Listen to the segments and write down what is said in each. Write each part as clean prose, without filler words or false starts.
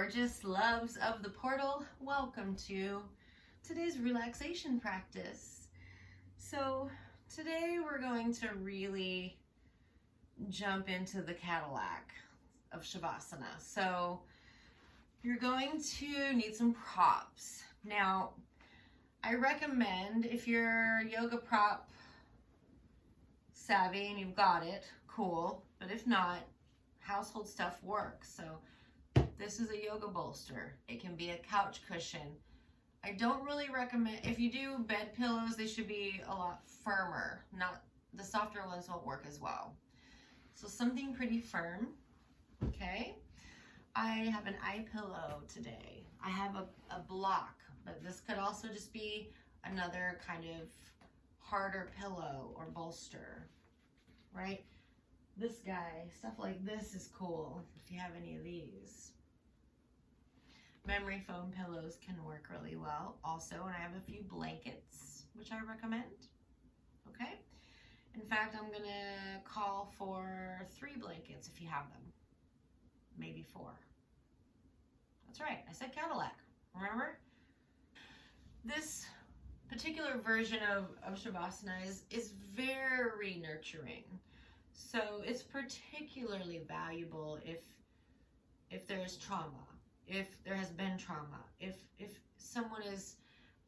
gorgeous loves of the portal. Welcome to today's relaxation practice. So today we're going to really jump into the Cadillac of Savasana. So you're going to need some props. Now, I recommend, if you're yoga prop savvy and you've got it, cool. But if not, household stuff works. So this is a yoga bolster. It can be a couch cushion. I don't really recommend, if you do bed pillows, they should be a lot firmer. Not, the softer ones won't work as well. So something pretty firm, okay? I have an eye pillow today. I have a block, but this could also just be another kind of harder pillow or bolster, right? This guy, stuff like this is cool if you have any of these. Memory foam pillows can work really well also, and I have a few blankets, which I recommend, okay? In fact, I'm gonna call for 3 blankets if you have them, maybe 4. That's right, I said Cadillac, remember? This particular version of Savasana is very nurturing. So it's particularly valuable if there's trauma, if there has been trauma, if someone is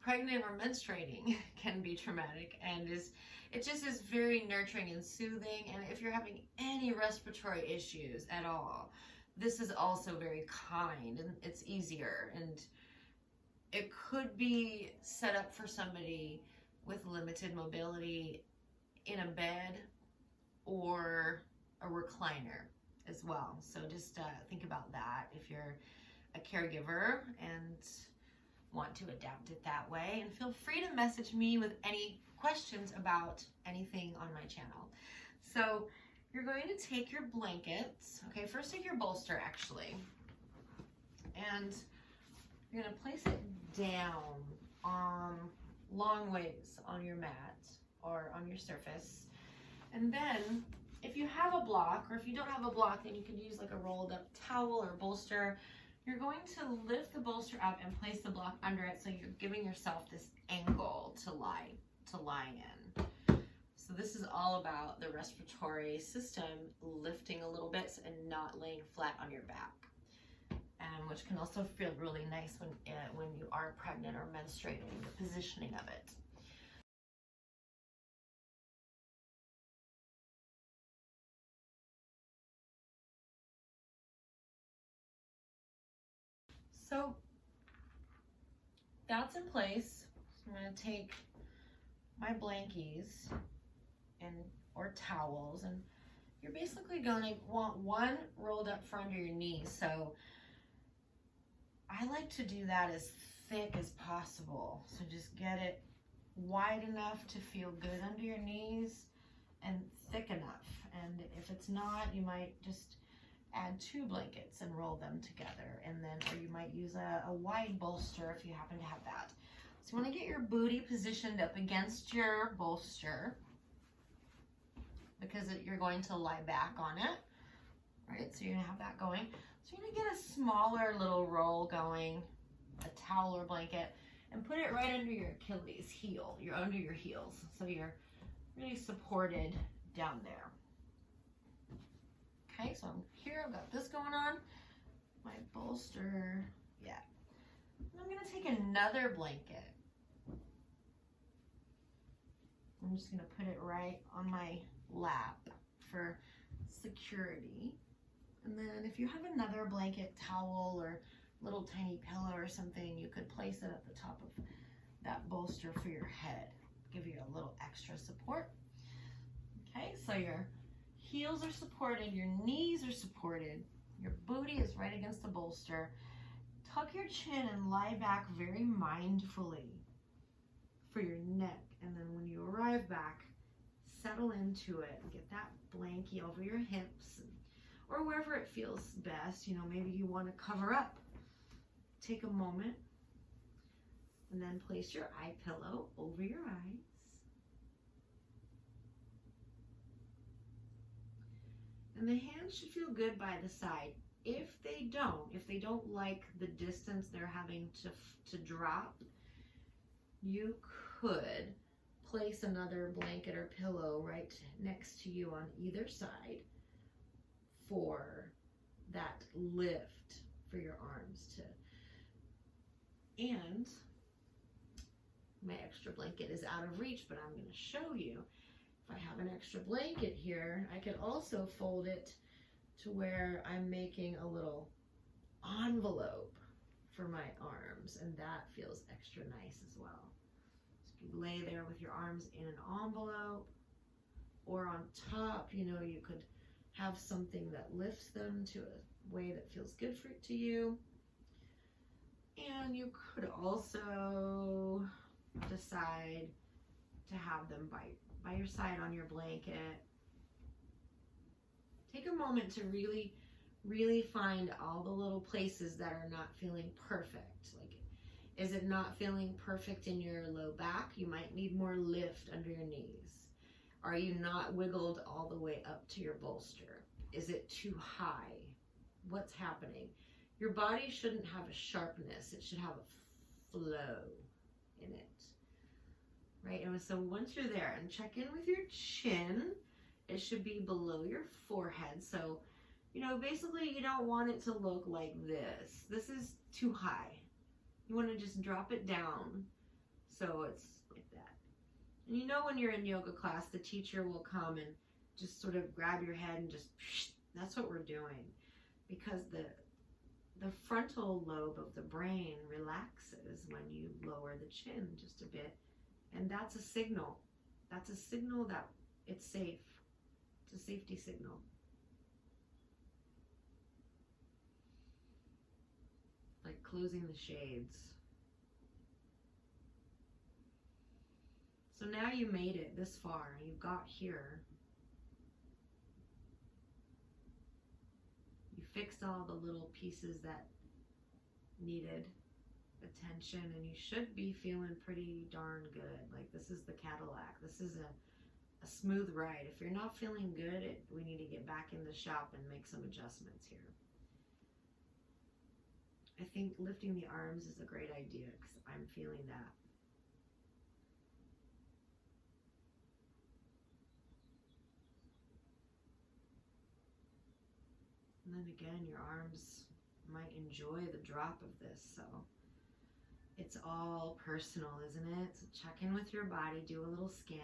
pregnant or menstruating can be traumatic, and it just is very nurturing and soothing. And if you're having any respiratory issues at all, this is also very kind and it's easier, and it could be set up for somebody with limited mobility in a bed or a recliner as well. So just think about that if you're a caregiver and want to adapt it that way. And feel free to message me with any questions about anything on my channel. So you're going to take your blankets, okay, first take your bolster actually, and you're gonna place it down long ways on your mat or on your surface. And then if you have a block, or if you don't have a block, then you could use like a rolled up towel or bolster. You're going to lift the bolster up and place the block under it, so you're giving yourself this angle to lie in. So this is all about the respiratory system lifting a little bit and not laying flat on your back, which can also feel really nice when you are pregnant or menstruating, the positioning of it. So that's in place. So I'm going to take my blankies or towels, and you're basically going to want one rolled up for under your knees. So I like to do that as thick as possible. So just get it wide enough to feel good under your knees and thick enough. And if it's not, you might just add 2 blankets and roll them together, and then, or you might use a wide bolster if you happen to have that. So you want to get your booty positioned up against your bolster, because you're going to lie back on it, right? So you're gonna have that going. So you're gonna get a smaller little roll going, a towel or blanket, and put it right under your Achilles heel. You're under your heels, so you're really supported down there. Okay, so I'm here, I've got this going on, my bolster, yeah. And I'm gonna take another blanket. I'm just gonna put it right on my lap for security. And then if you have another blanket, towel, or little tiny pillow or something, you could place it at the top of that bolster for your head, give you a little extra support. Okay, so your heels are supported, your knees are supported, your booty is right against the bolster. Tuck your chin and lie back very mindfully for your neck. And then when you arrive back, settle into it and get that blankie over your hips, or wherever it feels best. You know, maybe you want to cover up. Take a moment and then place your eye pillow over your eyes. And the hands should feel good by the side. If they don't like the distance they're having to drop, you could place another blanket or pillow right next to you on either side for that lift for your arms to. And my extra blanket is out of reach, but I'm going to show you. If I have an extra blanket here, I can also fold it to where I'm making a little envelope for my arms, and that feels extra nice as well. So you lay there with your arms in an envelope, or on top, you know, you could have something that lifts them to a way that feels good to you. And you could also decide to have them by your side on your blanket. Take a moment to really find all the little places that are not feeling perfect. Like, is it not feeling perfect in your low back? You might need more lift under your knees. Are you not wiggled all the way up to your bolster? Is it too high? What's happening? Your body shouldn't have a sharpness. It should have a flow in it. Right? And so once you're there, and check in with your chin, it should be below your forehead. So, you know, basically you don't want it to look like this. This is too high. You want to just drop it down so it's like that. And you know, when you're in yoga class, the teacher will come and just sort of grab your head and just, that's what we're doing. Because the frontal lobe of the brain relaxes when you lower the chin just a bit. And that's a signal. That's a signal that it's safe. It's a safety signal. Like closing the shades. So now you made it this far. You got here. You fixed all the little pieces that needed attention, and you should be feeling pretty darn good. Like, this is the Cadillac. This is a smooth ride. If you're not feeling good, we need to get back in the shop and make some adjustments here. I think lifting the arms is a great idea because I'm feeling that. And then again, your arms might enjoy the drop of this, so it's all personal, isn't it? So check in with your body, do a little scan.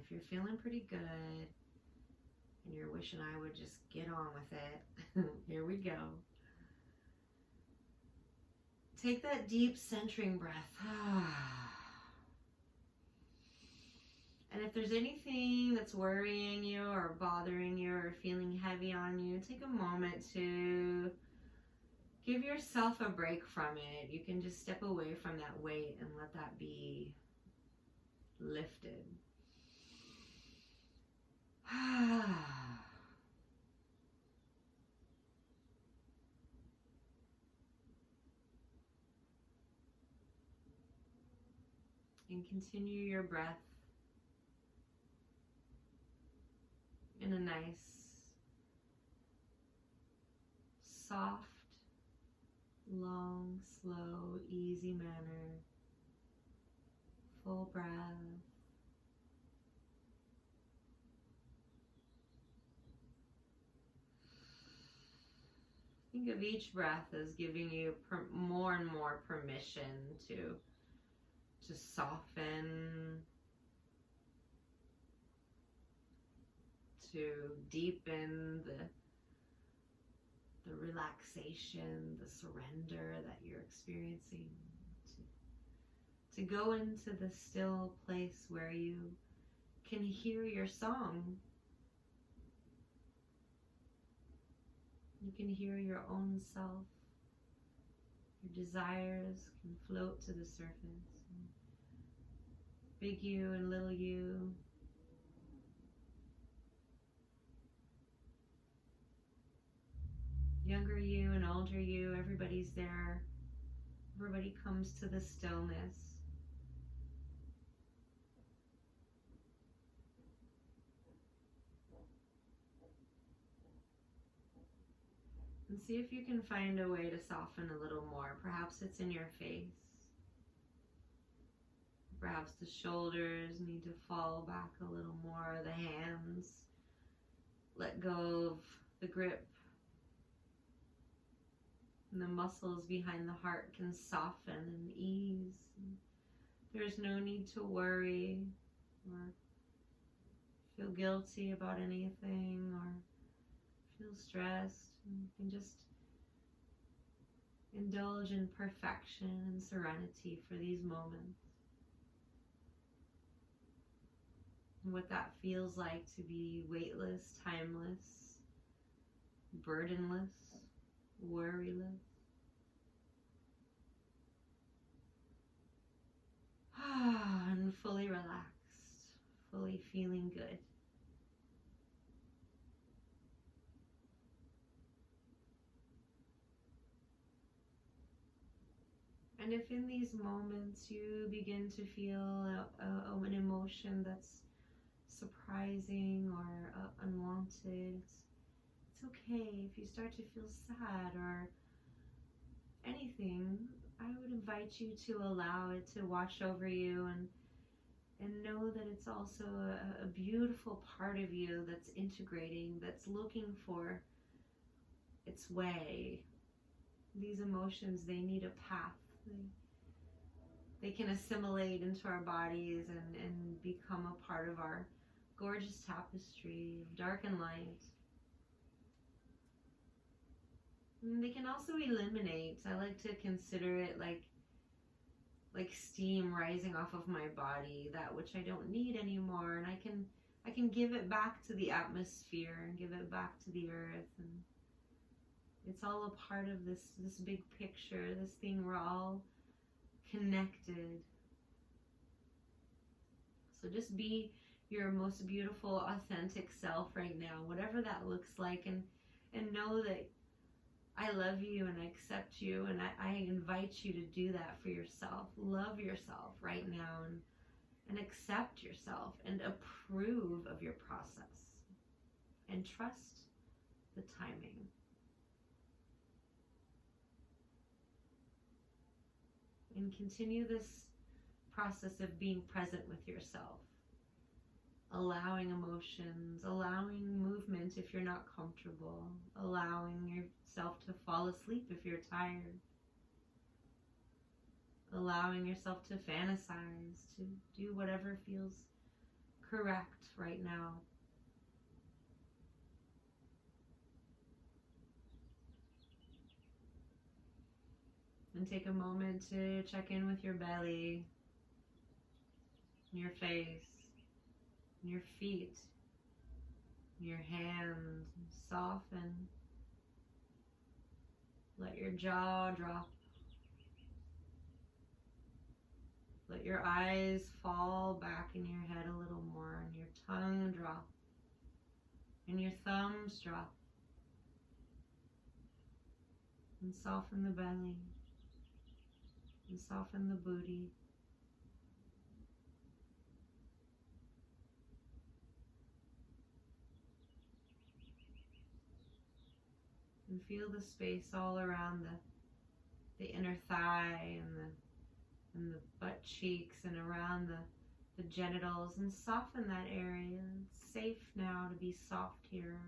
If you're feeling pretty good and you're wishing I would just get on with it, here we go. Take that deep centering breath. And if there's anything that's worrying you or bothering you or feeling heavy on you, take a moment to give yourself a break from it. You can just step away from that weight and let that be lifted. And continue your breath in a nice, soft, long, slow, easy manner. Full breath. Think of each breath as giving you more and more permission to soften, to deepen the relaxation, the surrender that you're experiencing, to go into the still place where you can hear your song. You can hear your own self. Your desires can float to the surface. Big you and little you. Younger you and older you, everybody's there. Everybody comes to the stillness. And see if you can find a way to soften a little more. Perhaps it's in your face. Perhaps the shoulders need to fall back a little more. The hands, let go of the grip. And the muscles behind the heart can soften and ease. There's no need to worry or feel guilty about anything or feel stressed. You can just indulge in perfection and serenity for these moments. And what that feels like to be weightless, timeless, burdenless, worryless. And fully relaxed, fully feeling good. And if in these moments you begin to feel an emotion that's surprising or unwanted, it's okay. If you start to feel sad or anything, I would invite you to allow it to wash over you and know that it's also a beautiful part of you that's integrating, that's looking for its way. These emotions, they need a path. They can assimilate into our bodies and become a part of our gorgeous tapestry of dark and light. And they can also eliminate. I like to consider it like steam rising off of my body, that which I don't need anymore, and I can give it back to the atmosphere and give it back to the earth. And it's all a part of this big picture, this thing. We're all connected. So just be your most beautiful, authentic self right now, whatever that looks like, and know that I love you and I accept you, and I invite you to do that for yourself. Love yourself right now and accept yourself and approve of your process and trust the timing. And continue this process of being present with yourself, allowing emotions, allowing movement if you're not comfortable, allowing yourself to fall asleep if you're tired, allowing yourself to fantasize, to do whatever feels correct right now. And take a moment to check in with your belly, your face, your feet, your hands. Soften. Let your jaw drop. Let your eyes fall back in your head a little more, and your tongue drop, and your thumbs drop. And soften the belly, and soften the booty. And feel the space all around the inner thigh and the butt cheeks and around the genitals, and soften that area. It's safe now to be soft here.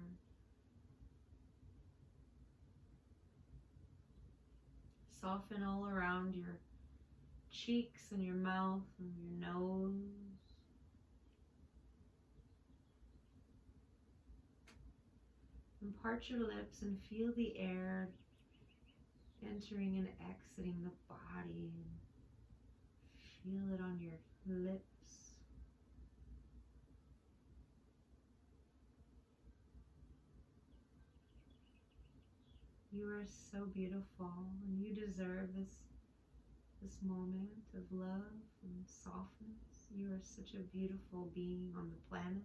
Soften all around your cheeks and your mouth and your nose. And part your lips and feel the air entering and exiting the body. Feel it on your lips. You are so beautiful, and you deserve this moment of love and softness. You are such a beautiful being on the planet.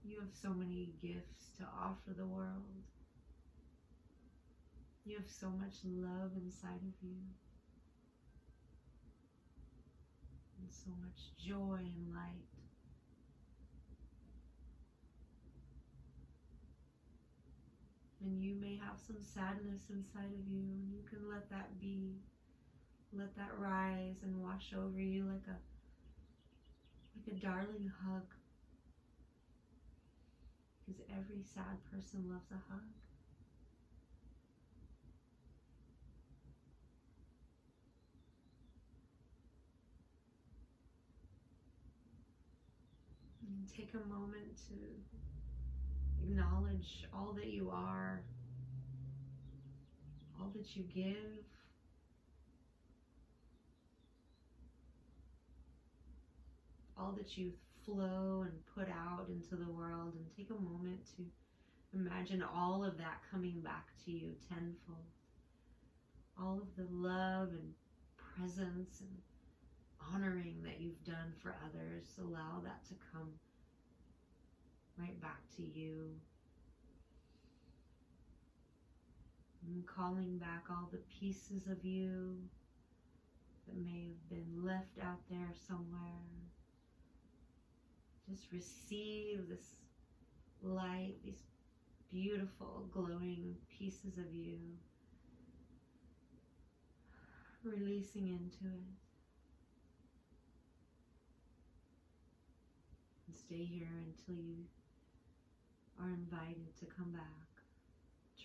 You have so many gifts to offer the world. You have so much love inside of you, and so much joy and light. And you may have some sadness inside of you, and you can let that be. Let that rise and wash over you like a darling hug. Because every sad person loves a hug. And take a moment to acknowledge all that you are, all that you give, all that you flow and put out into the world, and take a moment to imagine all of that coming back to you tenfold. All of the love and presence and honoring that you've done for others, allow that to come right back to you. And calling back all the pieces of you that may have been left out there somewhere. Just receive this light, these beautiful glowing pieces of you, releasing into it. And stay here until you are invited to come back,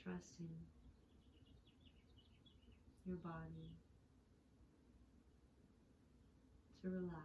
trusting your body to relax.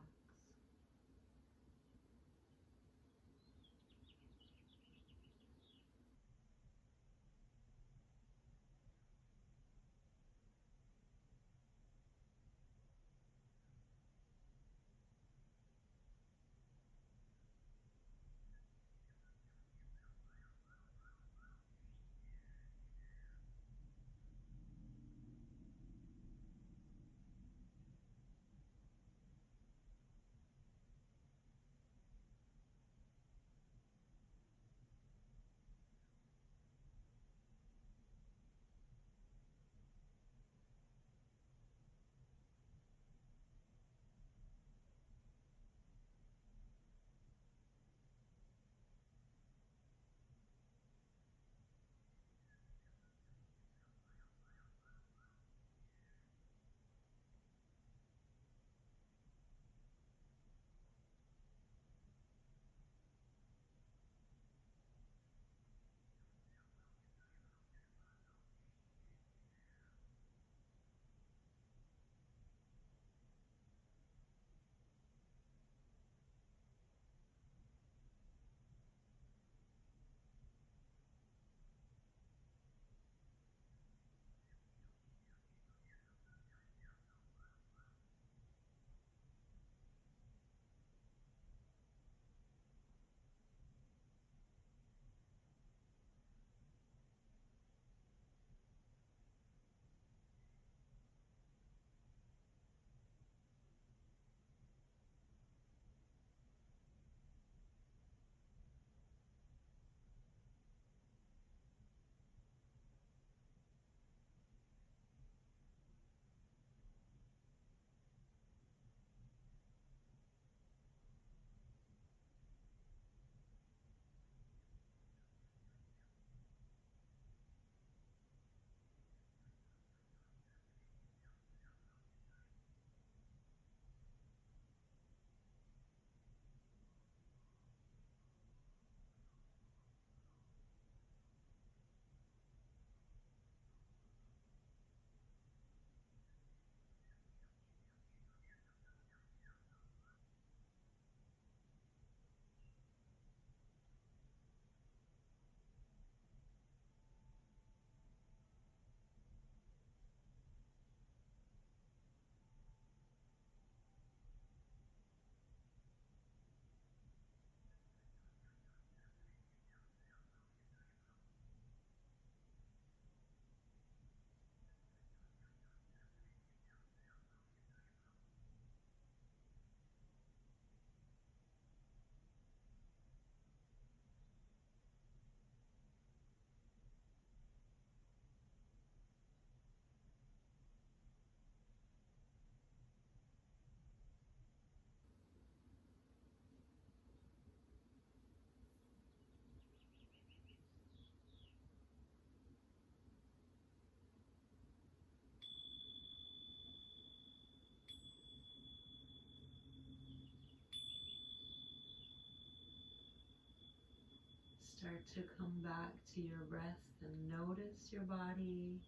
start to come back to your breath and notice your body,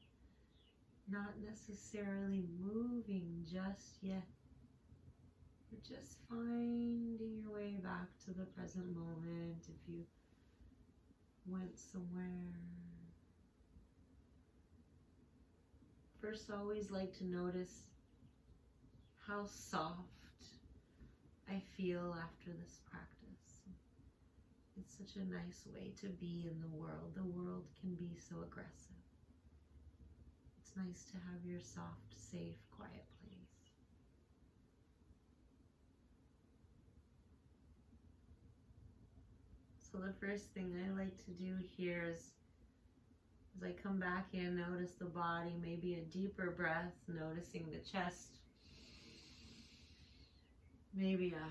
not necessarily moving just yet, but just finding your way back to the present moment if you went somewhere. First, I always like to notice how soft I feel after this practice. It's such a nice way to be in the world. The world can be so aggressive. It's nice to have your soft, safe, quiet place. So the first thing I like to do here is, as I come back in, notice the body, maybe a deeper breath, noticing the chest. Maybe a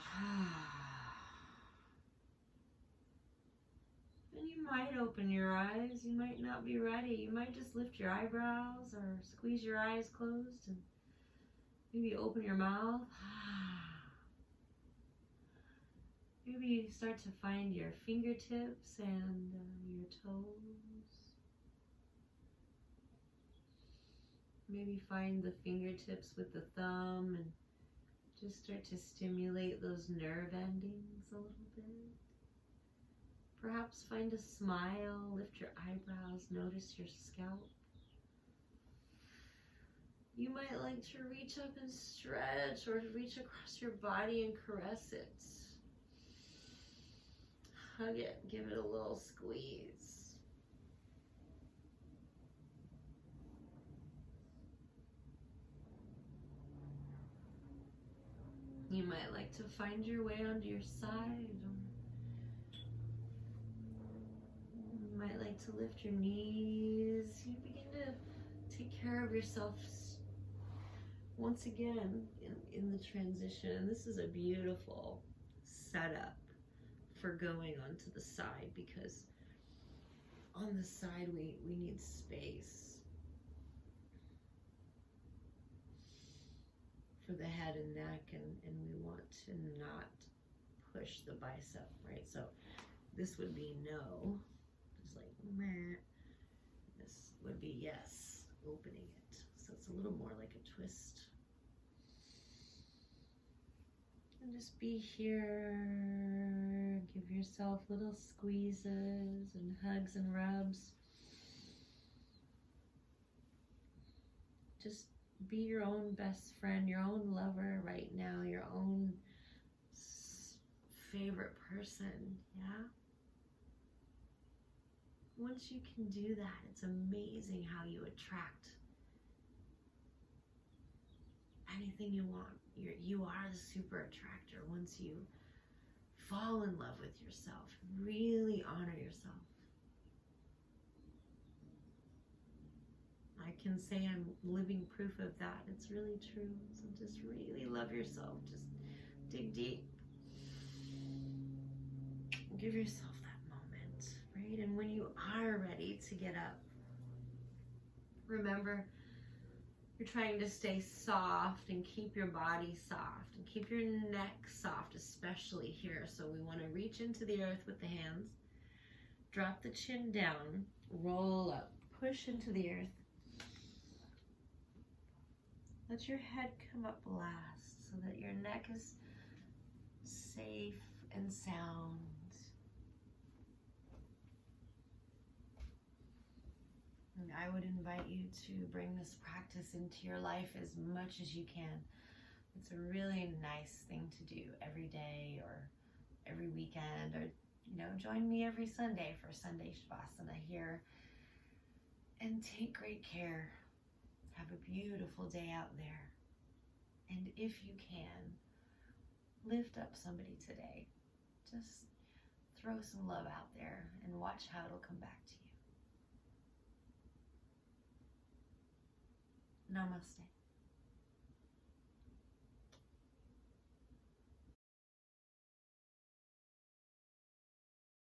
and you might open your eyes, you might not be ready. You might just lift your eyebrows or squeeze your eyes closed and maybe open your mouth. Maybe you start to find your fingertips and your toes. Maybe find the fingertips with the thumb and just start to stimulate those nerve endings a little bit. Perhaps find a smile, lift your eyebrows, notice your scalp. You might like to reach up and stretch or reach across your body and caress it. Hug it, give it a little squeeze. You might like to find your way onto your side. You might like to lift your knees. You begin to take care of yourself once again in the transition. This is a beautiful setup for going onto the side, because on the side we need space for the head and neck, and we want to not push the bicep, right? So this would be no, just like meh. This would be yes, opening it. So it's a little more like a twist. And just be here, give yourself little squeezes and hugs and rubs. Just be your own best friend, your own lover right now, your own favorite person, yeah? Once you can do that, it's amazing how you attract anything you want. You are the super attractor once you fall in love with yourself, really honor yourself. I can say I'm living proof of that. It's really true. So just really love yourself. Just dig deep. Give yourself that moment, right? And when you are ready to get up, remember, you're trying to stay soft and keep your body soft and keep your neck soft, especially here. So we want to reach into the earth with the hands, drop the chin down, roll up, push into the earth. Let your head come up last so that your neck is safe and sound. And I would invite you to bring this practice into your life as much as you can. It's a really nice thing to do every day or every weekend, or join me every Sunday for Sunday Savasana here. And take great care. Have a beautiful day out there. And if you can, lift up somebody today. Just throw some love out there and watch how it'll come back to you. Namaste.